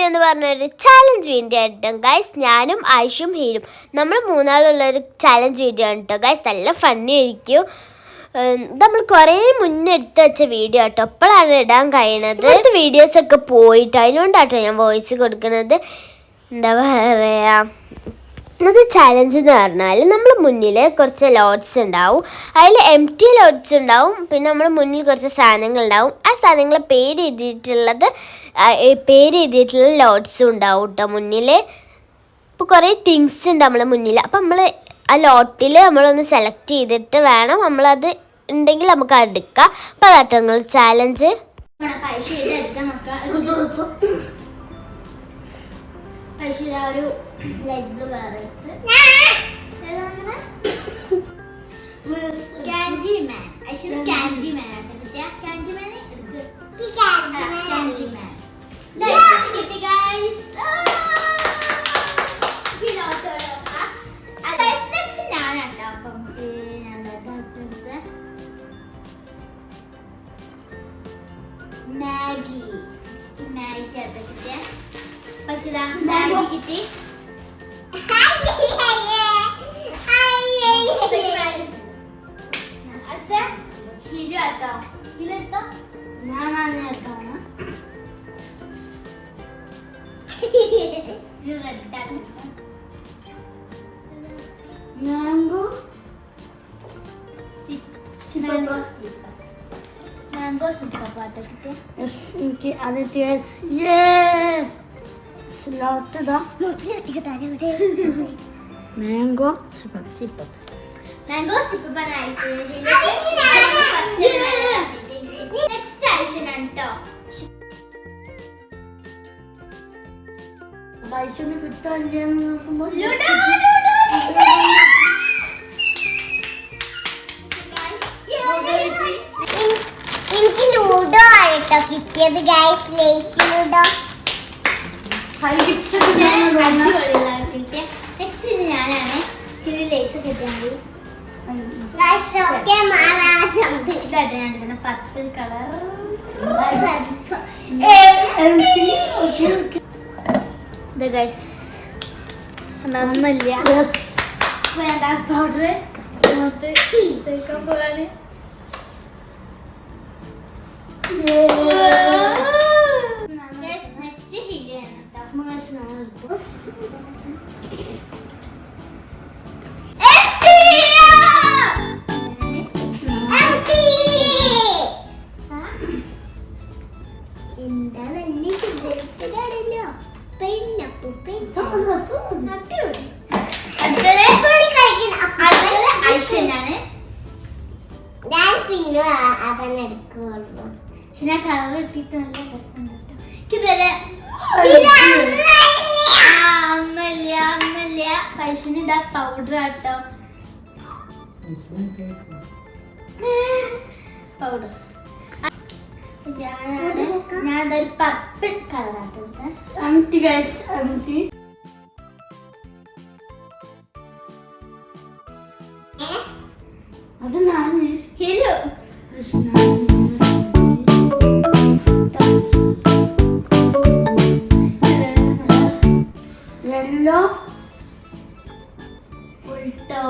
Video എന്ന് പറഞ്ഞൊരു challenge video കേട്ടോ ഗൈസ്. ഞാനും ആയിഷും ഹീരും നമ്മൾ മൂന്നാളുള്ളൊരു ചാലഞ്ച് വീഡിയോ ആണ് കേട്ടോ ഗൈസ്. നല്ല ഫണ്ണി ആയിരിക്കും. നമ്മൾ കുറേ മുന്നേ എടുത്ത് വെച്ച വീഡിയോ കേട്ടോ, ഇപ്പോഴാണ് ഇടാൻ കഴിയണത്. ഇപ്പോഴത്തെ വീഡിയോസൊക്കെ പോയിട്ട് അതിനോണ്ടാട്ടോ ഞാൻ വോയിസ് കൊടുക്കുന്നത്. എന്താ പറയുക, ഇന്നത്തെ ചാലഞ്ച് എന്ന് പറഞ്ഞാൽ നമ്മൾ മുന്നിൽ കുറച്ച് ലോഡ്സ് ഉണ്ടാവും, അതിൽ എംപ്റ്റി ലോഡ്സ് ഉണ്ടാവും, പിന്നെ നമ്മൾ മുന്നിൽ കുറച്ച് സാധനങ്ങൾ ഉണ്ടാവും. ആ സാധനങ്ങൾ പേര് എഴുതിയിട്ടുള്ള ലോഡ്സും ഉണ്ടാവും കേട്ടോ മുന്നിൽ. ഇപ്പോൾ കുറേ തിങ്സ് ഉണ്ട് നമ്മളെ മുന്നിൽ. അപ്പം നമ്മൾ ആ ലോട്ടിൽ നമ്മളൊന്ന് സെലക്ട് ചെയ്തിട്ട് വേണം നമ്മളത് ഉണ്ടെങ്കിൽ നമുക്ക് അത് എടുക്കാം. അപ്പോൾ അതാട്ടോ നിങ്ങൾ ചാലഞ്ച്. ഒരു ലൈറ്റ് ബ്ലൂ കളർ കാൻഡി മാൻ. കാൻഡി മാൻ കാൻഡി മാൻ കാൻഡി മാൻ ഞാനാട്ടോ. അപ്പം മാഗി മാഗി അത് കിട്ടിയ മാഗി കിട്ടി. അടുത്ത കിലോ ആട്ടോ. കിലോ എടുത്തോ. ഞാനാണ് കേട്ടോ. മാംഗോ മാംഗോ മാംഗോ സിപ്പാട്ടോ കിട്ടിയ. എനിക്ക് അത് മാംഗോ സിപ്പ് മാംഗോ സിപ്പ് പണായിട്ട് നെക്സ്റ്റ് ആക്ഷൻ ആണ് ട്ടോ. പൈസന് കിട്ടാനില്ലെന്ന് നോക്കുമ്പോൾ എനിക്ക് ലൂഡോ ആണ് ട്ടോ കിട്ടിയത് ഗൈസ്. ലേസി ലൂഡോ ഞാനാണ് ലേസ് കിട്ടിയത്. പർപ്പിൾ കളർ ഒന്നുമില്ല. വേണ്ട പൗഡർ തേക്കാൻ പോകാന്. ഞാൻ കളർ ഇട്ടിട്ട് നല്ല രസമുണ്ട്. ഒന്നുമില്ല പൈസന് ഇതാ പൗഡർ ആട്ടോ. പൗഡർ ഞാനതൊരു പർപ്പിൾ കളർ ആട്ടോ. അത് ഞാൻ ഹലോ യെല്ലോ ഉൾട്ടോ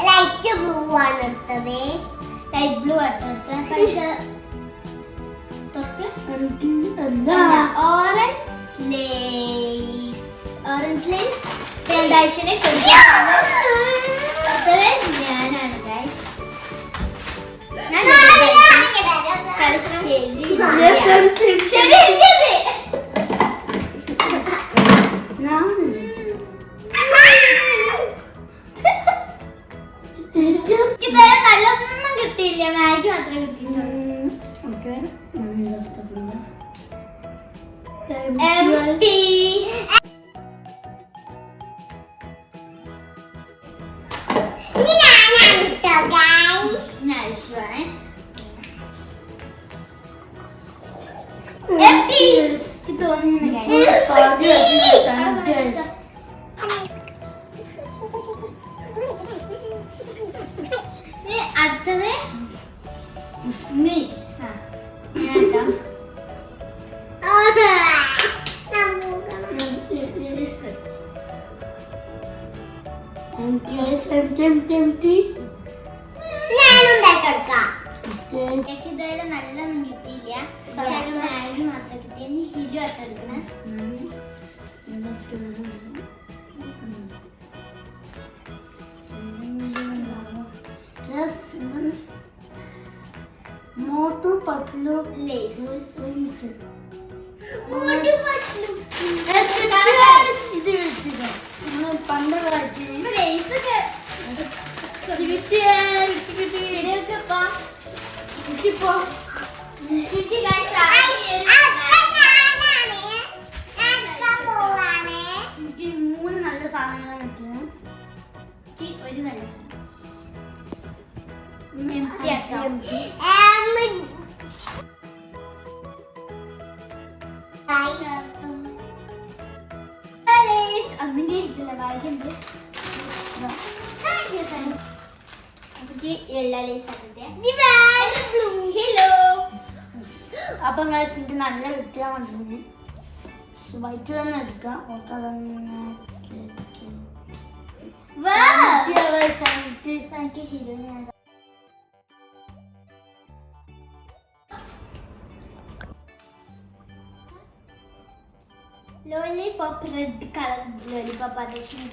ലൈറ്റ് ബ്ലൂ ആണ് എടുത്തത്. ലൈറ്റ് ബ്ലൂ ആട്ടോ ഓറഞ്ച് ലേസ്. ഓറഞ്ച് ലേസ് രണ്ടാഴ്ചനെ ഞാനാണ് ഗൈസ്. നല്ലൊന്നും കിട്ടിയില്ല, മാഗി മാത്രമേ കിട്ടിയിട്ടുള്ളൂ. അടുത്തത് ഇതായാലും നല്ലൊന്നും കിട്ടിയില്ല. മാഗി മാത്രം കിട്ടിയ ഹിലു അട്ടെടുക്കണേ. मोटू पतलू ലേസ് പണ്ട് മൂന്ന് നല്ല സാധനങ്ങളാണ് കിട്ടുന്നത്. ഒരു നല്ല അമ്മിന്റെ ഇരിക്കില്ല ഭാഗ്യണ്ട്. എല്ലാ ഹലോ. അപ്പൊ എനിക്ക് നല്ല കിട്ടിയാൽ മതി. വൈറ്റ് തന്നെ എടുക്കാം. ഓക്കെ ഹീലോ ഞാൻ lollipop red colour lollipop additional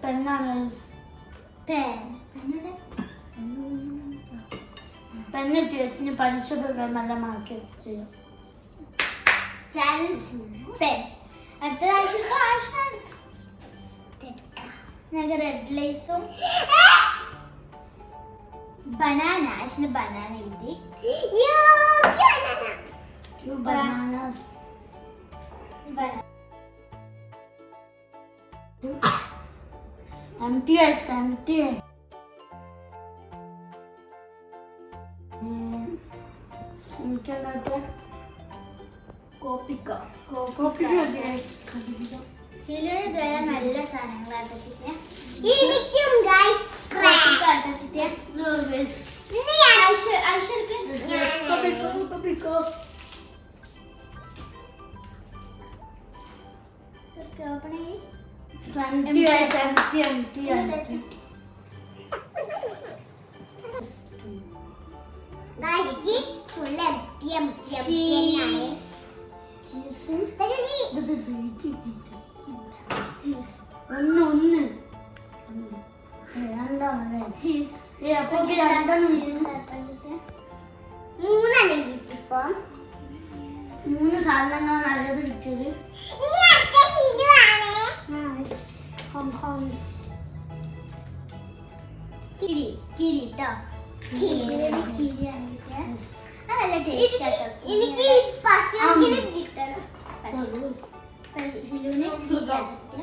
പെണ്ണാണ്. പെണ്ണ് ടേസ്റ്റിന് പരീക്ഷയൊക്കെ നല്ല മാർക്ക് ചെയ്യും. ഞങ്ങൾക്ക് റെഡ് ലൈസും ബനാന ആഷിന് ബനാന കിട്ടി. Bananas. Empty. നല്ല സാധനങ്ങളാണ് ഒന്ന് മൂന്ന് സാധനങ്ങൾ നല്ലത് കിട്ടിയത്. കിരി കേട്ടോ. കിരിയാണ് കിട്ടിയ നല്ല ടേസ്റ്റ് ആട്ടോ. എനിക്ക് പശുവിന് കിട്ടണം. ഹിലുവിന് കിരിയാണ് കിട്ടിയ.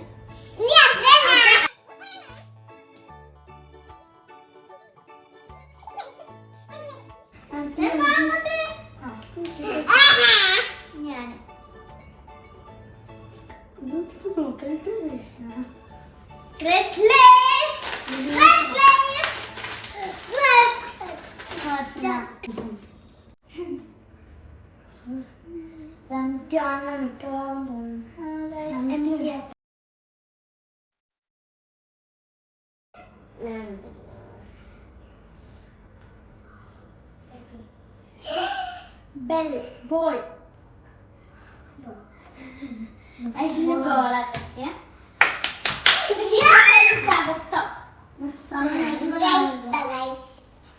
Bell ball. Actually, ball ആക്കിയ. Stop.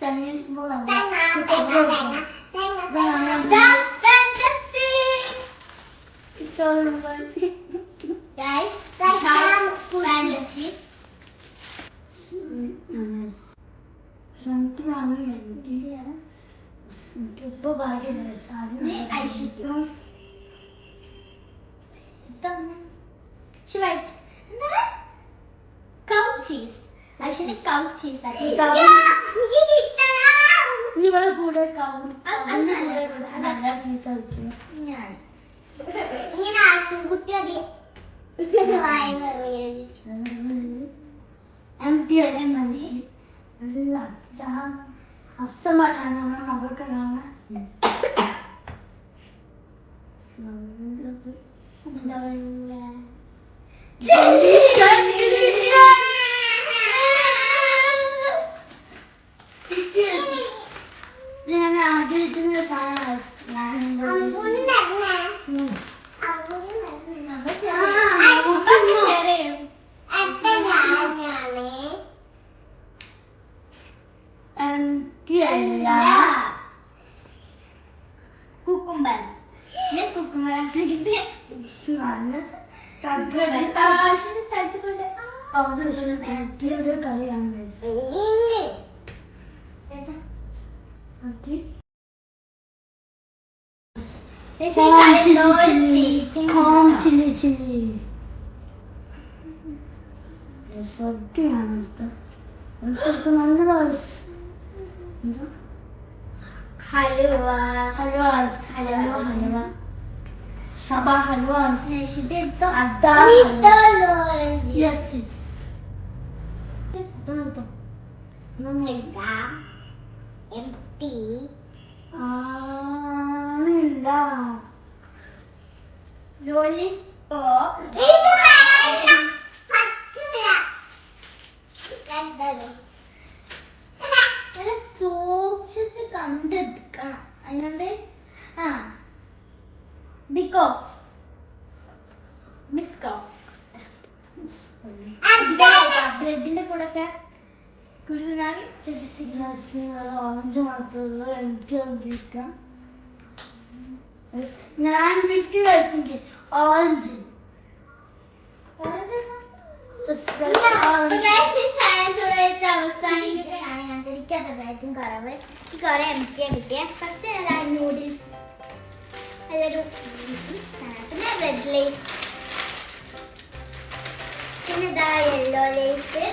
Tennis ball. Guys, fantasy. ഫ്രണ്ടിലാണ് ഇപ്പൊ ഭാഗ്യം ഐശ്വര്യ കൗ ചീസ് ഐശ്വര്യ കൗ ചീസ് ഇവിടെ കൂടെ നല്ല ഞാൻ ഇങ്ങനെ ആർക്കും കുത്തി empty aja nanti Allah dah asal mana nama kenapa ഞാൻ ആഗ്രഹിക്കുന്ന കുക്കുംബർ കുക്കുംബർ കളിയാണ് ചില്ലി ചില്ലി സദ്യയാണ് നല്ലതാണ് ഹലുവ ഹൽവാസ് ഹൽവ സബ ഹൽവാസ് അഡ യെസ് ആണില്ല ലോലി സൂക്ഷിച്ച് കണ്ടെടുക്കണം അതിനോണ്ട് ആ ബിക്കോ ബിസ്കോ ബ്രെഡിന്റെ കൂടെ ഒക്കെ ഓറഞ്ച് മാത്രമല്ല എനിക്ക് ഉപയോഗിക്കാം ഞാൻ വിറ്റ് കഴിച്ചെങ്കിൽ ഓറഞ്ച് എനിക്കതായിട്ടും കുറവ് ഈ കുറെ എംറ്റിയാ കിട്ടിയ ഫസ്റ്റ് നൂഡിൽസ് നല്ലൊരു പിന്നെ റെഡ് ലേസ് പിന്നെ ഇതാ യെല്ലോ ലേസ്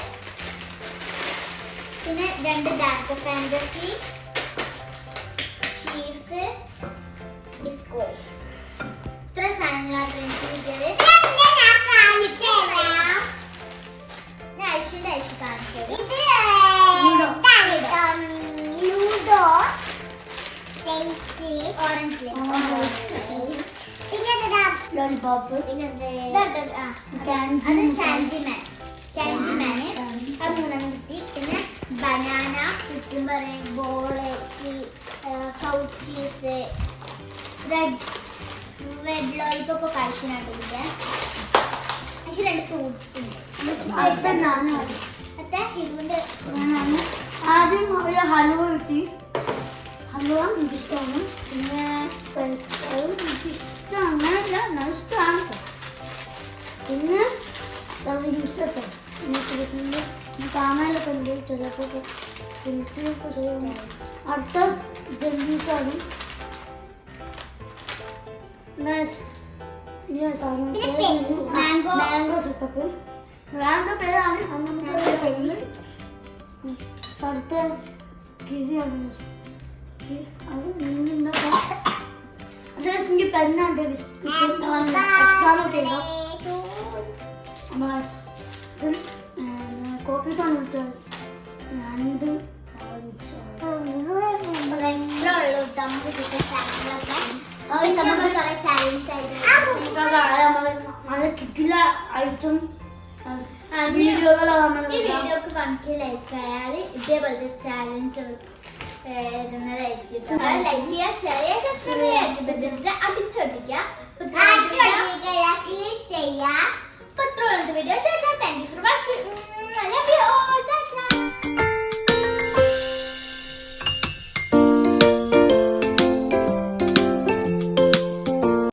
പിന്നെ 2 ഡാർക്ക് ഫാന്റസി ചീസ് ബിസ്കോട്ട് ഇത്ര സാധനങ്ങളാണ് എനിക്ക് കിട്ടിയത് ഐശ്വര്യ ഐശ്വര്യ കാണിച്ചത് ഓറഞ്ച് പിന്നെ ലോലിപോപ്പ് അത് കാൻഡിമാന് അത് 3 കിട്ടി പിന്നെ ബനാന കുക്കുംബർ ബോള് കൗ ചീസ് റെഡ് ലോലിപോപ്പ് കഴിച്ചിനായിട്ട് കിട്ടിയ പക്ഷെ 2 ഫ്രൂട്ട്സ് ഉണ്ട് ഹിബുവിന്റെ ആദ്യം ഒരു ഹലുവ കിട്ടി ഹലുവ എനിക്ക് ഇഷ്ടമാണ് പിന്നെ എനിക്ക് ഇഷ്ടം അങ്ങനെയല്ല നല്ല ഇഷ്ടമാണ് പിന്നെ ജ്യൂസൊക്കെ കാണാനൊക്കെ ഉണ്ട് ചിലപ്പോൾ കുളിച്ചൊക്കെ ചെയ്യുന്നു അടുത്ത ജെല്ലീസാണ് മാംഗോ സെറ്റപ്പ് മാംഗോ പേരാണ് സ്ഥലത്തെ കിഴിയാണ് അത് നീങ്ങുന്നപ്പോൾ അതെനിക്ക് പെണ്ണാണ്ട് എക്സാം ചെയ്തോ കോപ്പി പണിട്ട് 2 നമ്മള് കിട്ടില്ല ഐറ്റം വീഡിയോകളാണ് ഈ വീഡിയോക്ക് 1K ലൈക്ക് ആയാൽ ഇതേപോലത്തെ ചാലഞ്ച് ഇടുന്നതായിരിക്കും ലൈക്ക് ചെയ്യുക ഷെയർ ചെയ്യുക സബ്സ്ക്രൈബ് ചെയ്യുക അടിച്ചൊട്ടിക്കുക video thank you for watching